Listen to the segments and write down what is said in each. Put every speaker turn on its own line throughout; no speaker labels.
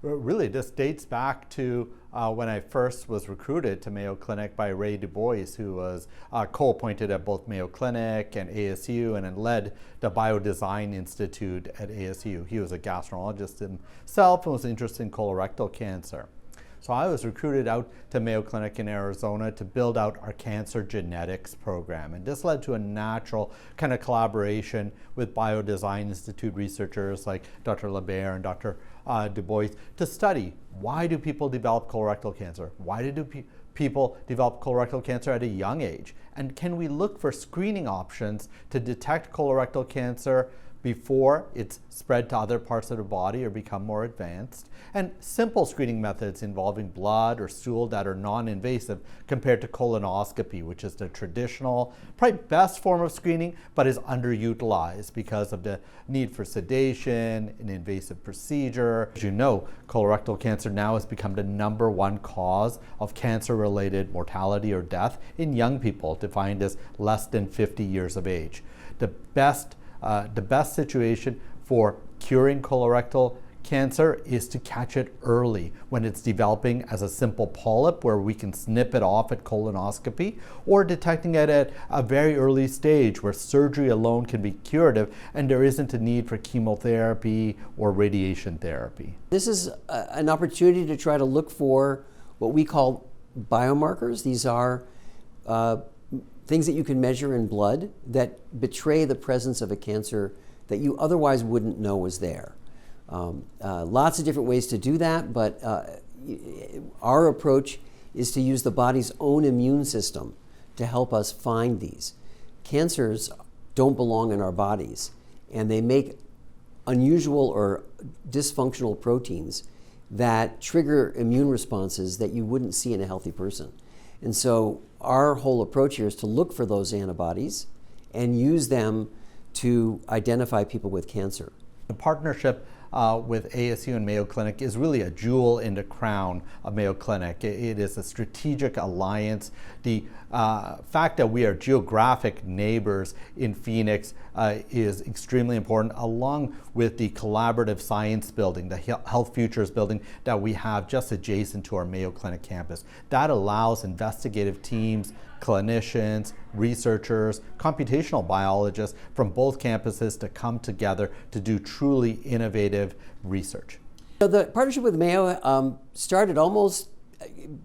Really, this dates back to when I first was recruited to Mayo Clinic by Ray Du Bois, who was co-appointed at both Mayo Clinic and ASU and then led the Biodesign Institute at ASU. He was a gastroenterologist himself and was interested in colorectal cancer. So I was recruited out to Mayo Clinic in Arizona to build out our cancer genetics program. And this led to a natural kind of collaboration with Biodesign Institute researchers like Dr. LeBaire and Dr. Du Bois to study, why do people develop colorectal cancer? Why do people develop colorectal cancer at a young age? And can we look for screening options to detect colorectal cancer before it's spread to other parts of the body or become more advanced? And simple screening methods involving blood or stool that are non-invasive compared to colonoscopy, which is the traditional, probably best form of screening, but is underutilized because of the need for sedation, an invasive procedure. As you know, colorectal cancer now has become the #1 cause of cancer-related mortality or death in young people, defined as less than 50 years of age. The best situation for curing colorectal cancer is to catch it early when it's developing as a simple polyp where we can snip it off at colonoscopy, or detecting it at a very early stage where surgery alone can be curative and there isn't a need for chemotherapy or radiation therapy.
This is an opportunity to try to look for what we call biomarkers. These are things that you can measure in blood that betray the presence of a cancer that you otherwise wouldn't know was there. Lots of different ways to do that, but our approach is to use the body's own immune system to help us find these. Cancers don't belong in our bodies, and they make unusual or dysfunctional proteins that trigger immune responses that you wouldn't see in a healthy person. And so our whole approach here is to look for those antibodies and use them to identify people with cancer.
The partnership with ASU and Mayo Clinic is really a jewel in the crown of Mayo Clinic. It is a strategic alliance. The fact that we are geographic neighbors in Phoenix is extremely important, along with the collaborative science building, the Health Futures building that we have just adjacent to our Mayo Clinic campus. That allows investigative teams, clinicians, researchers, computational biologists from both campuses to come together to do truly innovative research.
So the partnership with Mayo started almost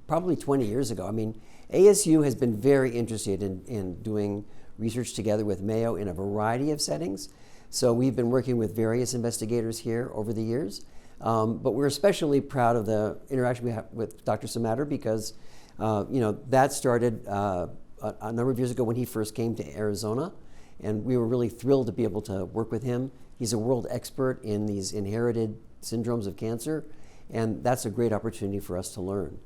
probably 20 years ago. I mean, ASU has been very interested in doing research together with Mayo in a variety of settings. So we've been working with various investigators here over the years. But we're especially proud of the interaction we have with Dr. Samatter because that started a number of years ago when he first came to Arizona, and we were really thrilled to be able to work with him. He's a world expert in these inherited syndromes of cancer, and that's a great opportunity for us to learn.